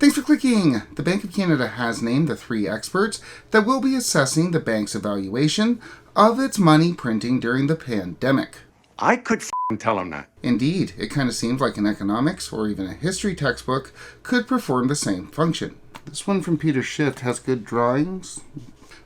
Thanks for clicking! The Bank of Canada has named the 3 experts that will be assessing the bank's evaluation of its money printing during the pandemic. I could tell him that. Indeed, it kind of seems like an economics or even a history textbook could perform the same function. This one from Peter Schiff has good drawings.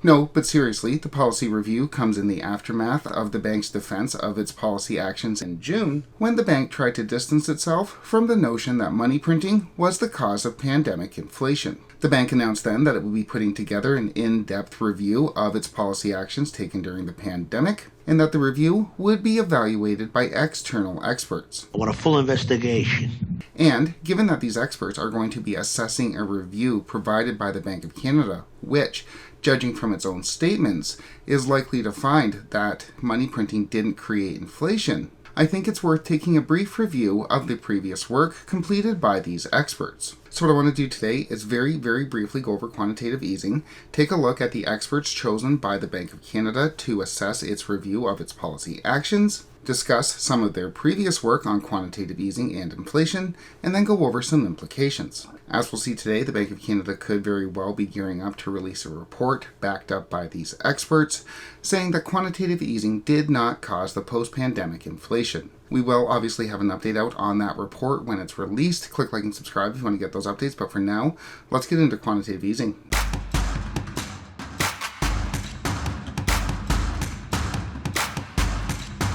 No, but seriously, the policy review comes in the aftermath of the bank's defense of its policy actions in June, when the bank tried to distance itself from the notion that money printing was the cause of pandemic inflation. The bank announced then that it would be putting together an in-depth review of its policy actions taken during the pandemic, and that the review would be evaluated by external experts. I want a full investigation. And given that these experts are going to be assessing a review provided by the Bank of Canada, which, judging from its own statements, is likely to find that money printing didn't create inflation, I think it's worth taking a brief review of the previous work completed by these experts. So what I want to do today is very briefly go over quantitative easing, take a look at the experts chosen by the Bank of Canada to assess its review of its policy actions, discuss some of their previous work on quantitative easing and inflation, and then go over some implications. As we'll see today, the Bank of Canada could very well be gearing up to release a report backed up by these experts, saying that quantitative easing did not cause the post-pandemic inflation. We will obviously have an update out on that report when it's released. Click like and subscribe if you want to get those updates, but for now, let's get into quantitative easing.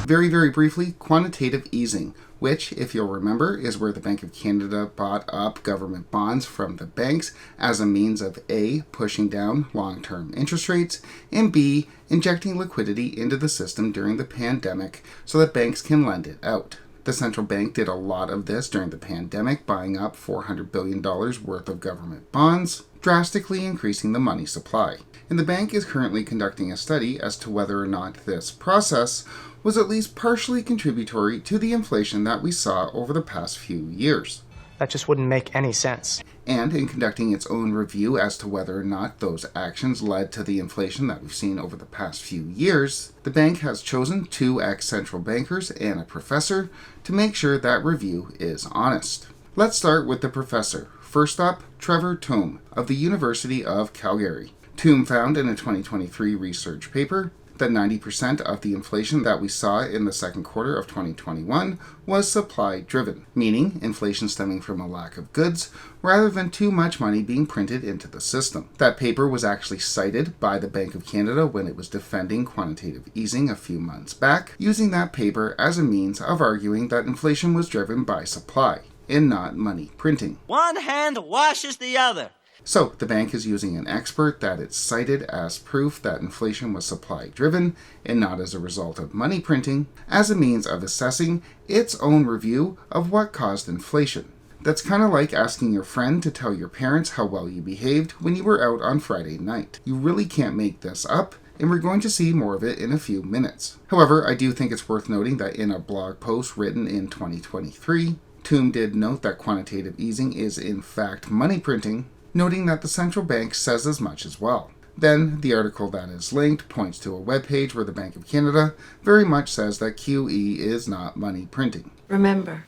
Very briefly, quantitative easing, which, if you'll remember, is where the Bank of Canada bought up government bonds from the banks as a means of A, pushing down long-term interest rates, and B, injecting liquidity into the system during the pandemic so that banks can lend it out. The central bank did a lot of this during the pandemic, buying up $400 billion worth of government bonds, drastically increasing the money supply. And the bank is currently conducting a study as to whether or not this process was at least partially contributory to the inflation that we saw over the past few years. That just wouldn't make any sense. And in conducting its own review as to whether or not those actions led to the inflation that we've seen over the past few years, the bank has chosen 2 ex-central bankers and a professor to make sure that review is honest. Let's start with the professor. First up, Trevor Tombe of the University of Calgary. Tombe found in a 2023 research paper that 90% of the inflation that we saw in the second quarter of 2021 was supply-driven, meaning inflation stemming from a lack of goods rather than too much money being printed into the system. That paper was actually cited by the Bank of Canada when it was defending quantitative easing a few months back, using that paper as a means of arguing that inflation was driven by supply and not money printing. One hand washes the other. So, the bank is using an expert that it cited as proof that inflation was supply-driven and not as a result of money printing, as a means of assessing its own review of what caused inflation. That's kind of like asking your friend to tell your parents how well you behaved when you were out on Friday night. You really can't make this up, and we're going to see more of it in a few minutes. However, I do think it's worth noting that in a blog post written in 2023, Tombe did note that quantitative easing is in fact money printing, noting that the central bank says as much as well. Then, the article that is linked points to a webpage where the Bank of Canada very much says that QE is not money printing. Remember,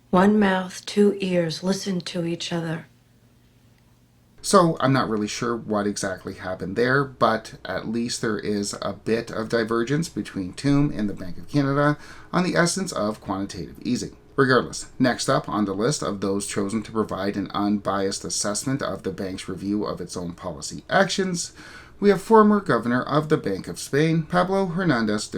one mouth, 2 ears, listen to each other. So, I'm not really sure what exactly happened there, but at least there is a bit of divergence between Tombe and the Bank of Canada on the essence of quantitative easing. Regardless, next up on the list of those chosen to provide an unbiased assessment of the bank's review of its own policy actions, we have former governor of the Bank of Spain, Pablo Hernandez,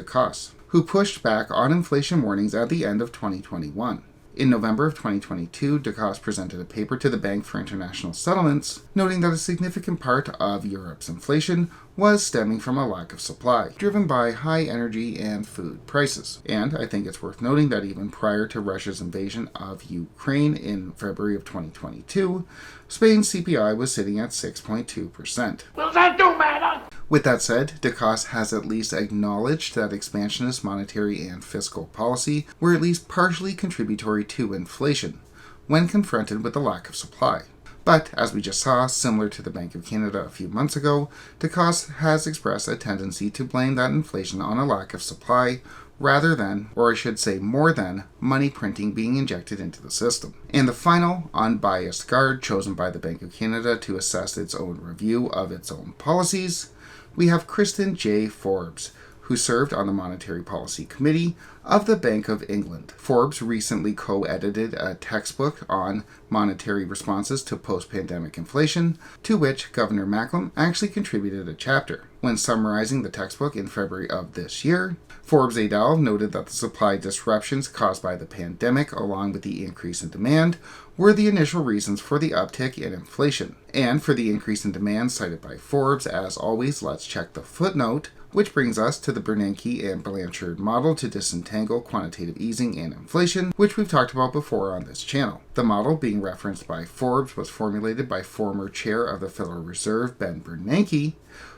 who pushed back on inflation warnings at the end of 2021. In November of 2022, Decaux presented a paper to the Bank for International Settlements, noting that a significant part of Europe's inflation was stemming from a lack of supply, driven by high energy and food prices. And I think it's worth noting that even prior to Russia's invasion of Ukraine in February of 2022, Spain's CPI was sitting at 6.2%. What's that do, man? With that said, Decaux has at least acknowledged that expansionist monetary and fiscal policy were at least partially contributory to inflation when confronted with the lack of supply. But, as we just saw, similar to the Bank of Canada a few months ago, Decaux has expressed a tendency to blame that inflation on a lack of supply rather than, or I should say more than, money printing being injected into the system. And the final unbiased guard chosen by the Bank of Canada to assess its own review of its own policies, we have Kristen J. Forbes, who served on the Monetary Policy Committee of the Bank of England. Forbes recently co-edited a textbook on monetary responses to post-pandemic inflation, to which Governor Macklem actually contributed a chapter. When summarizing the textbook in February of this year, Forbes et al. Noted that the supply disruptions caused by the pandemic, along with the increase in demand, were the initial reasons for the uptick in inflation. And for the increase in demand cited by Forbes, as always, let's check the footnote, which brings us to the Bernanke and Blanchard model to disentangle quantitative easing and inflation, which we've talked about before on this channel. The model being referenced by Forbes was formulated by former chair of the Federal Reserve, Ben Bernanke,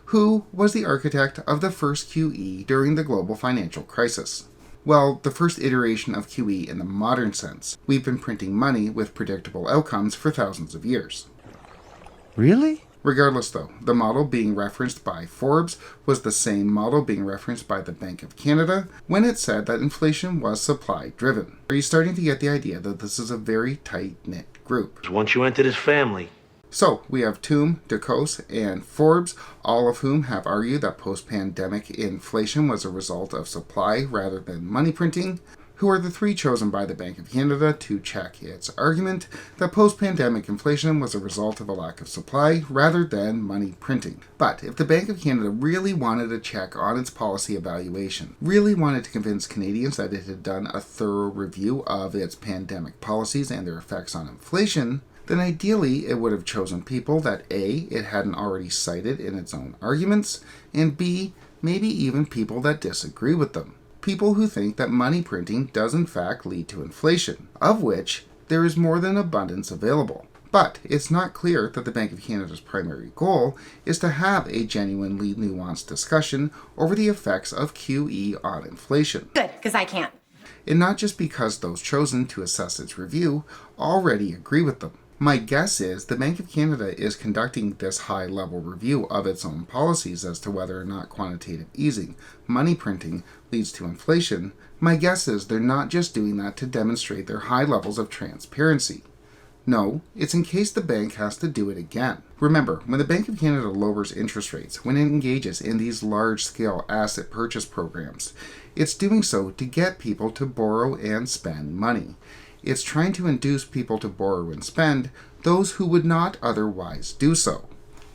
who was the architect of the first QE during the global financial crisis. Well, the first iteration of QE in the modern sense. We've been printing money with predictable outcomes for thousands of years. Really? Regardless though, the model being referenced by Forbes was the same model being referenced by the Bank of Canada when it said that inflation was supply driven. Are you starting to get the idea that this is a very tight-knit group? Once you enter this family, So we have Tombe, Decos, and Forbes, all of whom have argued that post-pandemic inflation was a result of supply rather than money printing, who are the three chosen by the Bank of Canada to check its argument that post-pandemic inflation was a result of a lack of supply rather than money printing. But if the Bank of Canada really wanted to check on its policy evaluation, really wanted to convince Canadians that it had done a thorough review of its pandemic policies and their effects on inflation, then ideally it would have chosen people that A, it hadn't already cited in its own arguments, and B, maybe even people that disagree with them. People who think that money printing does in fact lead to inflation, of which there is more than abundance available. But it's not clear that the Bank of Canada's primary goal is to have a genuinely nuanced discussion over the effects of QE on inflation. Good, because I can't. And not just because those chosen to assess its review already agree with them. My guess is the Bank of Canada is conducting this high-level review of its own policies as to whether or not quantitative easing, money printing, leads to inflation. My guess is they're not just doing that to demonstrate their high levels of transparency. No, it's in case the bank has to do it again. Remember, when the Bank of Canada lowers interest rates, when it engages in these large-scale asset purchase programs, it's doing so to get people to borrow and spend money. It's trying to induce people to borrow and spend, those who would not otherwise do so.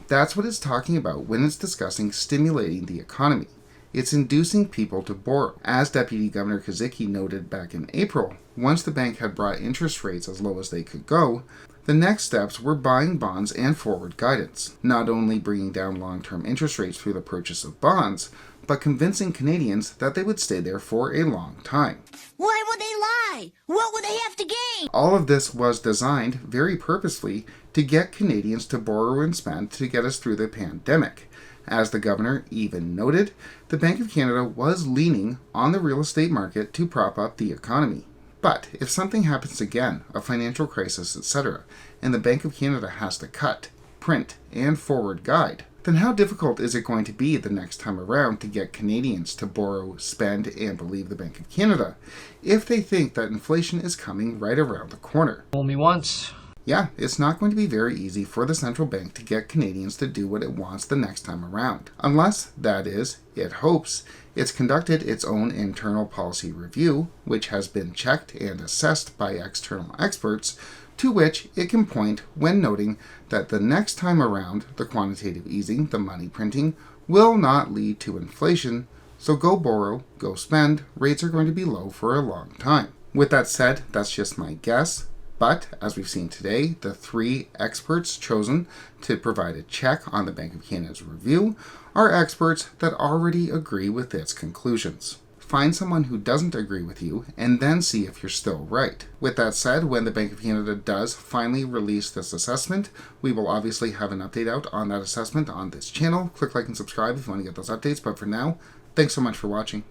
That's what it's talking about when it's discussing stimulating the economy. It's inducing people to borrow. As Deputy Governor Kazicki noted back in April, once the bank had brought interest rates as low as they could go, the next steps were buying bonds and forward guidance, not only bringing down long-term interest rates through the purchase of bonds, but convincing Canadians that they would stay there for a long time. Why would they lie? What would they have to gain? All of this was designed very purposefully to get Canadians to borrow and spend to get us through the pandemic. As the governor even noted, the Bank of Canada was leaning on the real estate market to prop up the economy. But if something happens again, a financial crisis, etc., and the Bank of Canada has to cut, print, and forward guide, then how difficult is it going to be the next time around to get Canadians to borrow, spend, and believe the Bank of Canada if they think that inflation is coming right around the corner? Only once. Yeah, it's not going to be very easy for the central bank to get Canadians to do what it wants the next time around. Unless, that is, it hopes, it's conducted its own internal policy review, which has been checked and assessed by external experts, to which it can point when noting that the next time around, the quantitative easing, the money printing, will not lead to inflation, so go borrow, go spend, rates are going to be low for a long time. With that said, that's just my guess, but as we've seen today, the three experts chosen to provide a check on the Bank of Canada's review are experts that already agree with its conclusions. Find someone who doesn't agree with you, and then see if you're still right. With that said, when the Bank of Canada does finally release this assessment, we will obviously have an update out on that assessment on this channel. Click like and subscribe if you want to get those updates, but for now, thanks so much for watching.